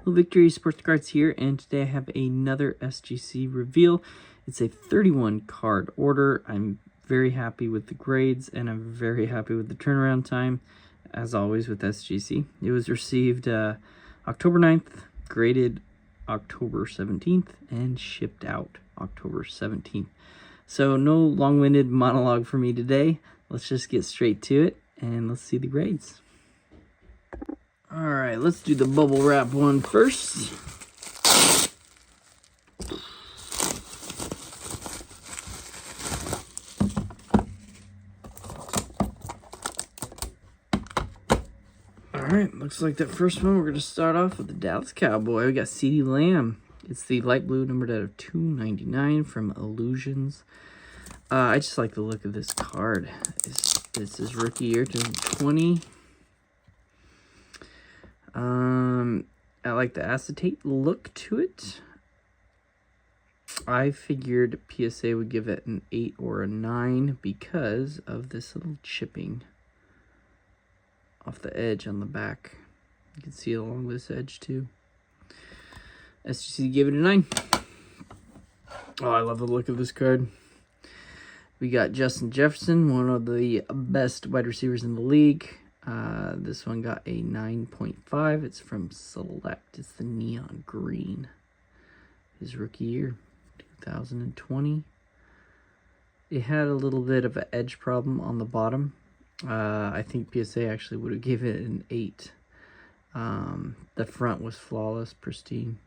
Well, Victory Sports Cards here, and today I have another SGC reveal. It's a 31 card order. I'm very happy with the grades, and I'm very happy with the turnaround time, as always with SGC. It was received October 9th, graded October 17th, and shipped out October 17th. So no long-winded monologue for me today. Let's just get straight to it, and let's see the grades. All right, let's do the bubble wrap one first. All right, looks like that first one, we're going to start off with the Dallas Cowboy. We got CeeDee Lamb. It's the light blue, numbered out of 299 from Illusions. I just like the look of this card. This is rookie year, 2020. I like the acetate look to it. I figured PSA would give it an 8 or a 9 because of this little chipping off the edge on the back. You can see it along this edge too. SGC gave it a 9. Oh, I love the look of this card. We got Justin Jefferson, one of the best wide receivers in the league. This one got a 9.5. It's from Select. It's the neon green. His rookie year, 2020. It had a little bit of an edge problem on the bottom. I think PSA actually would have given it an 8. The front was flawless, pristine.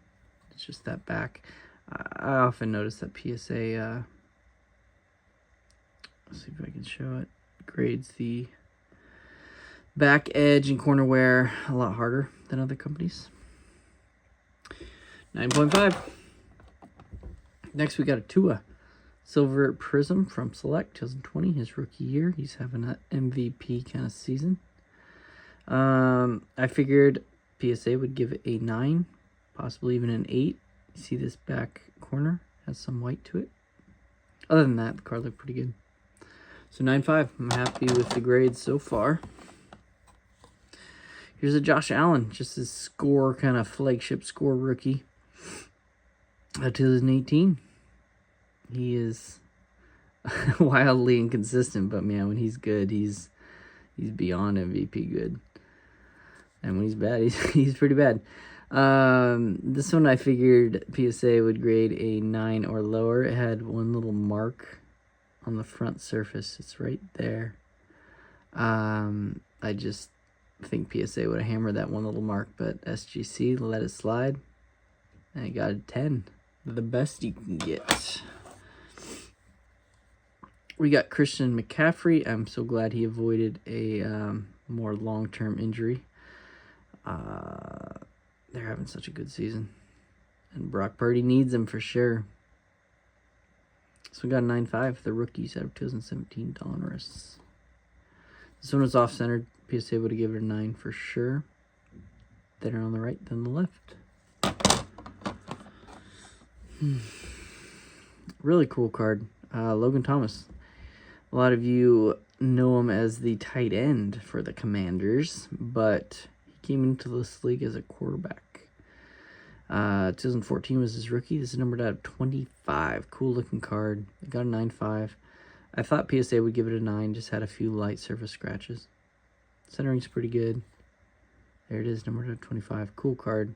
It's just that back. I often notice that PSA, let's see if I can show it, grades the back edge and corner wear a lot harder than other companies. 9.5. Next, we got a Tua Silver Prism from Select, 2020, his rookie year. He's having an MVP kind of season. I figured PSA would give it a 9, possibly even an 8. You see this back corner has some white to it. Other than that, the card looked pretty good. So 9.5. I'm happy with the grades so far. Here's a Josh Allen, just his score, kind of flagship score rookie. 2018. He is wildly inconsistent, but man, when he's good, he's beyond MVP good. And when he's bad, he's pretty bad. This one I figured PSA would grade a 9 or lower. It had one little mark on the front surface. It's right there. I just think PSA would have hammered that one little mark, but SGC let it slide, and I got a 10. The best you can get. We got Christian McCaffrey. I'm so glad he avoided a more long-term injury. They're having such a good season, and Brock Purdy needs him for sure. So we got a 9.5. The rookies out of 2017 Donruss. This one was off-centered. PSA would have given it a 9 for sure. Thinner on the right than the left. Really cool card. Logan Thomas. A lot of you know him as the tight end for the Commanders, but he came into this league as a quarterback. 2014 was his rookie. This is numbered out of 25. Cool looking card. I got a 9.5. I thought PSA would give it a 9, just had a few light surface scratches. Centering's pretty good. There it is, numbered out of 25. Cool card.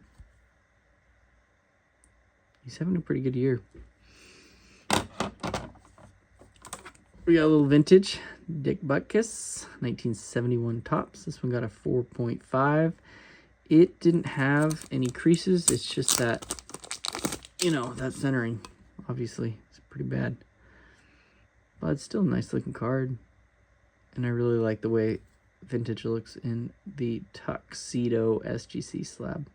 He's having a pretty good year. We got a little vintage. Dick Butkus, 1971 tops. This one got a 4.5. It didn't have any creases. It's just that, that centering, obviously, it's pretty bad. But it's still a nice looking card. And I really like the way vintage looks in the Tuxedo SGC slab.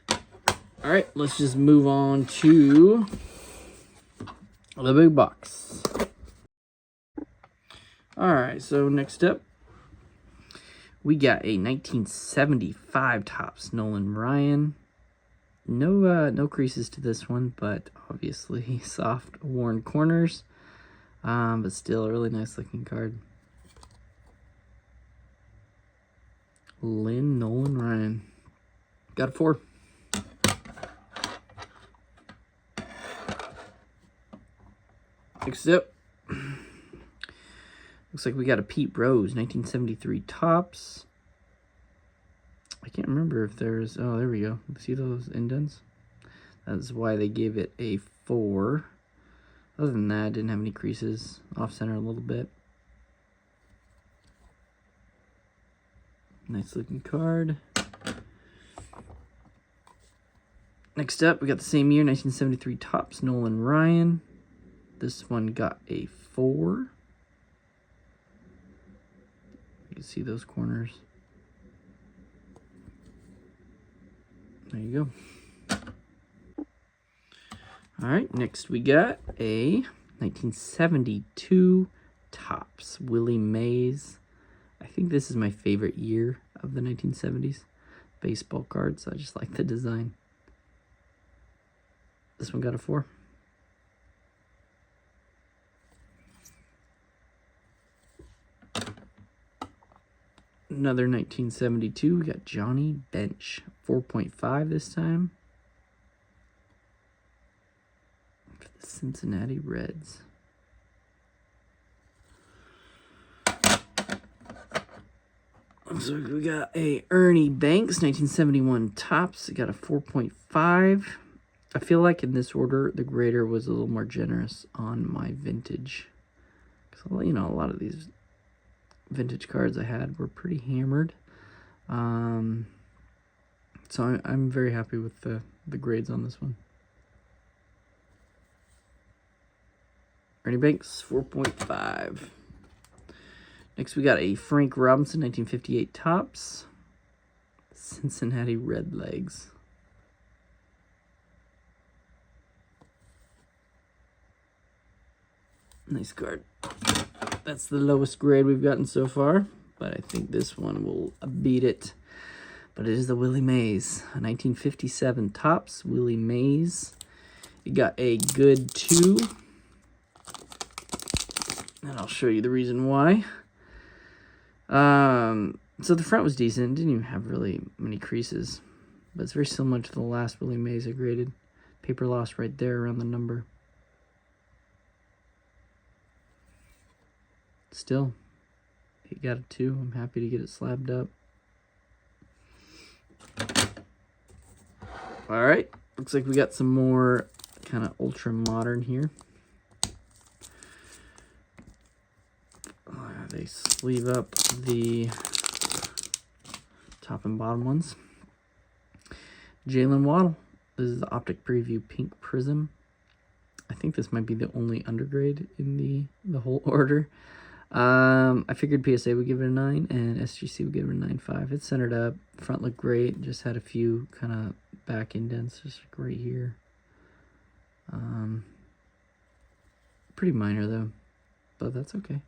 All right, let's just move on to the big box. All right, so next up, we got a 1975 tops Nolan Ryan. No creases to this one, but obviously soft worn corners. But still a really nice looking card. Nolan Ryan. Got a 4. Next up, looks like we got a Pete Rose, 1973 Topps. I can't remember if there's... Oh, there we go. See those indents? That's why they gave it a 4. Other than that, didn't have any creases. Off-center a little bit. Nice looking card. Next up, we got the same year, 1973 Topps, Nolan Ryan. This one got a 4. You can see those corners. There you go. All right, next we got a 1972 Topps, Willie Mays. I think this is my favorite year of the 1970s baseball cards. I just like the design. This one got a 4. Another 1972, we got Johnny Bench, 4.5 this time. For the Cincinnati Reds. So we got a Ernie Banks, 1971 Topps. It got a 4.5. I feel like in this order, the grader was a little more generous on my vintage. Because, you know, a lot of these vintage cards I had were pretty hammered. So I'm very happy with the grades on this one. Ernie Banks, 4.5. Next, we got a Frank Robinson, 1958 Topps. Cincinnati Redlegs. Nice card. That's the lowest grade we've gotten so far, but I think this one will beat it. But it is the Willie Mays, 1957 Topps, Willie Mays. It got a good 2, and I'll show you the reason why. So the front was decent, didn't even have really many creases, but it's very similar to the last Willie Mays I graded. Paper loss right there around the number. Still, it got a 2. I'm happy to get it slabbed up. All right, looks like we got some more kind of ultra modern here. They sleeve up the top and bottom ones. Jalen Waddle. This is the Optic Preview Pink Prism. I think this might be the only undergrade in the whole order. I figured PSA would give it a 9 and SGC would give it a 9.5. It's centered up. Front looked great. Just had a few kind of back indents just like right here. Pretty minor though, but that's okay.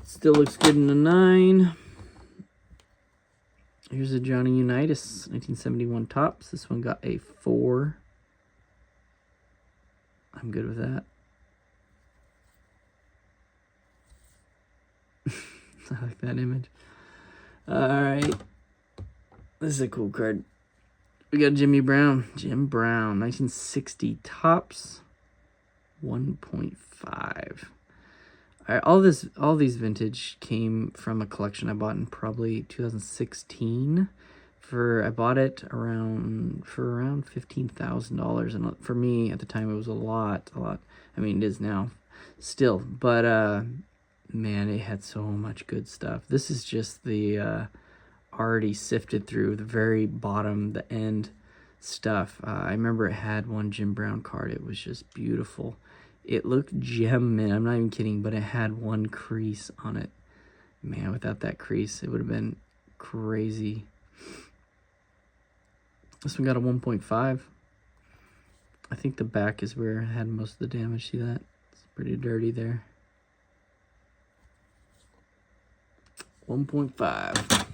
Still looks good in a 9. Here's a Johnny Unitas, 1971 Topps. This one got a 4. I'm good with that. I like that image. Alright. This is a cool card. We got Jimmy Brown. Jim Brown, 1960 Topps. 1.5. Alright, all these vintage came from a collection I bought in probably 2016. I bought it for around $15,000, and for me at the time it was a lot. I mean, it is now still, but man, it had so much good stuff. This is just the already sifted through the very bottom, the end stuff. I remember it had one Jim Brown card. It was just beautiful. It looked gem, man. I'm not even kidding, but it had one crease on it. Man, without that crease, it would have been crazy. This one got a 1.5. I think the back is where it had most of the damage. See that? It's pretty dirty there. 1.5.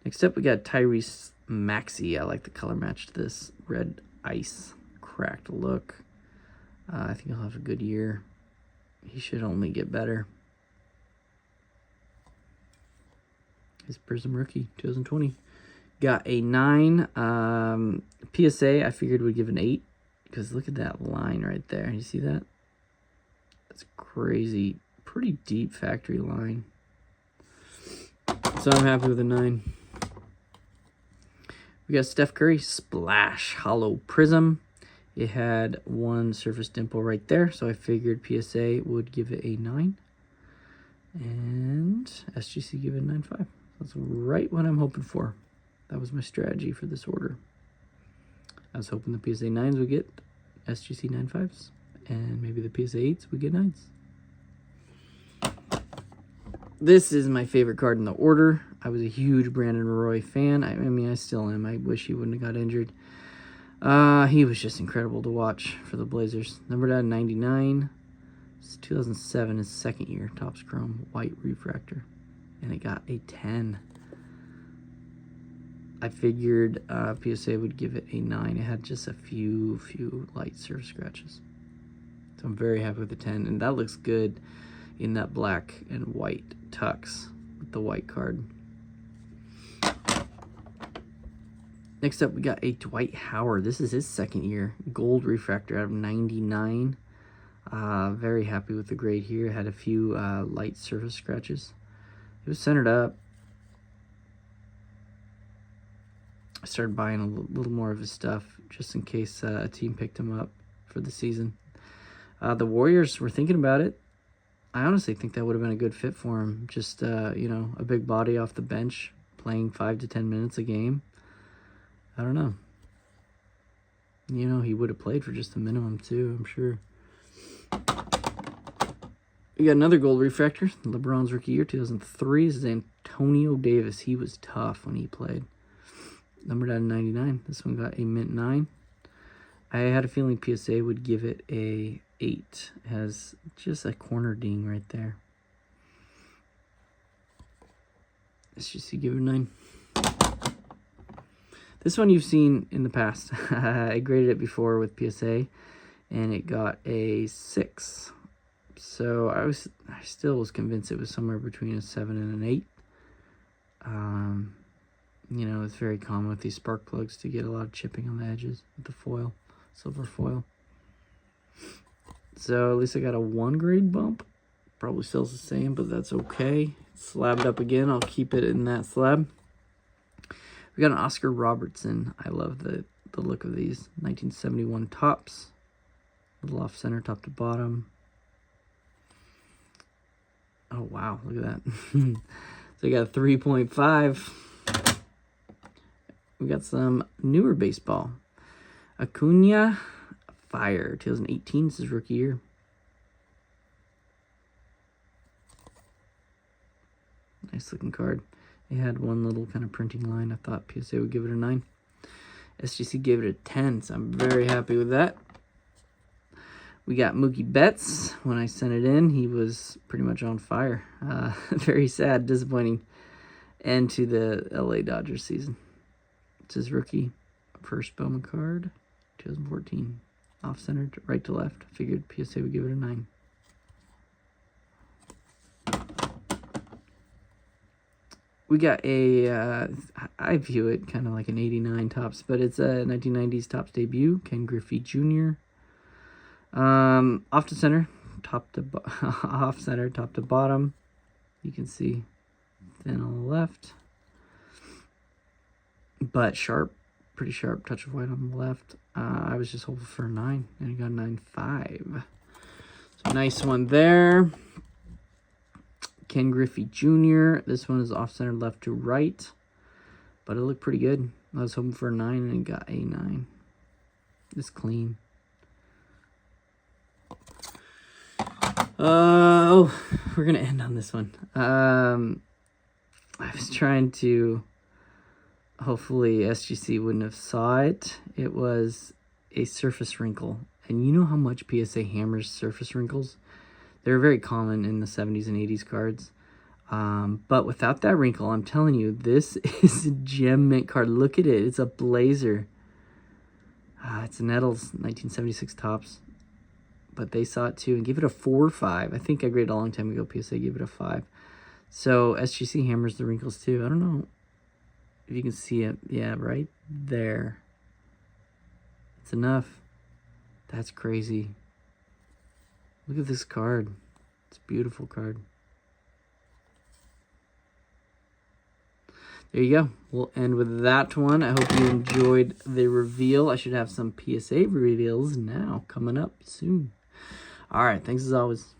Next up, we got Tyrese Maxey. I like the color match to this. Red ice. Cracked look. I think he'll have a good year. He should only get better. His Prism rookie, 2020. Got a 9. PSA, I figured would give an 8. Because look at that line right there. You see that? That's crazy. Pretty deep factory line. So I'm happy with a 9. We got Steph Curry Splash Hollow Prism. It had one surface dimple right there, so I figured PSA would give it a 9. And SGC give it a 9.5. That's right what I'm hoping for. That was my strategy for this order. I was hoping the PSA 9s would get SGC 9.5s, and maybe the PSA 8s would get 9s. This is my favorite card in the order. I was a huge Brandon Roy fan. I mean, I still am. I wish he wouldn't have got injured. He was just incredible to watch for the Blazers. Numbered out 99. It's 2007, his second year. Topps Chrome, white refractor. And it got a 10. I figured PSA would give it a 9. It had just a few light surface scratches. So I'm very happy with the 10. And that looks good in that black and white tux with the white card. Next up, we got a Dwight Howard. This is his second year. Gold refractor out of 99. Very happy with the grade here. Had a few light surface scratches. It was centered up. I started buying a little more of his stuff just in case a team picked him up for the season. The Warriors were thinking about it. I honestly think that would have been a good fit for him. Just, you know, a big body off the bench, playing 5 to 10 minutes a game. I don't know. You know, he would have played for just a minimum, too, I'm sure. We got another gold refractor. LeBron's rookie year, 2003. This is Antonio Davis. He was tough when he played. Numbered out of 99. This one got a mint 9. I had a feeling PSA would give it a 8. It has just a corner ding right there. SGC give it a 9. This one you've seen in the past. I graded it before with PSA, and it got a 6. So I still was convinced it was somewhere between a 7 and an 8. You know, it's very common with these spark plugs to get a lot of chipping on the edges with the foil, silver foil. So at least I got a 1 grade bump. Probably sells the same, but that's okay. Slabbed up again. I'll keep it in that slab. We got an Oscar Robertson. I love the look of these. 1971 tops. Little off center, top to bottom. Oh, wow. Look at that. So we got a 3.5. We got some newer baseball. Acuna Fire, 2018. This is rookie year. Nice looking card. It had one little kind of printing line. I thought PSA would give it a 9. SGC gave it a 10, so I'm very happy with that. We got Mookie Betts. When I sent it in, he was pretty much on fire. Very sad, disappointing end to the LA Dodgers season. It's his rookie first Bowman card, 2014. Off-centered, right to left. Figured PSA would give it a 9. We got a, I view it kind of like an 89 tops, but it's a 1990s tops debut. Ken Griffey Jr. Off to center, off center, top to bottom. You can see thin on the left, but sharp, pretty sharp touch of white on the left. I was just hoping for a 9, and I got a 9.5. So nice one there. Ken Griffey Jr. This one is off-center left to right, but it looked pretty good. I was hoping for a 9, and it got a 9. It's clean. Oh, we're going to end on this one. I was trying to, hopefully SGC wouldn't have saw it. It was a surface wrinkle. And you know how much PSA hammers surface wrinkles? They're very common in the 70s and 80s cards. But without that wrinkle, I'm telling you, this is a gem mint card. Look at it. It's a blazer. It's Nettles, 1976 tops. But they saw it too and gave it a 4 or 5. I think I graded a long time ago. PSA gave it a 5. So SGC hammers the wrinkles too. I don't know if you can see it. Yeah, right there. It's enough. That's crazy. Look at this card. It's a beautiful card. There you go. We'll end with that one. I hope you enjoyed the reveal. I should have some PSA reveals now coming up soon. All right. Thanks as always.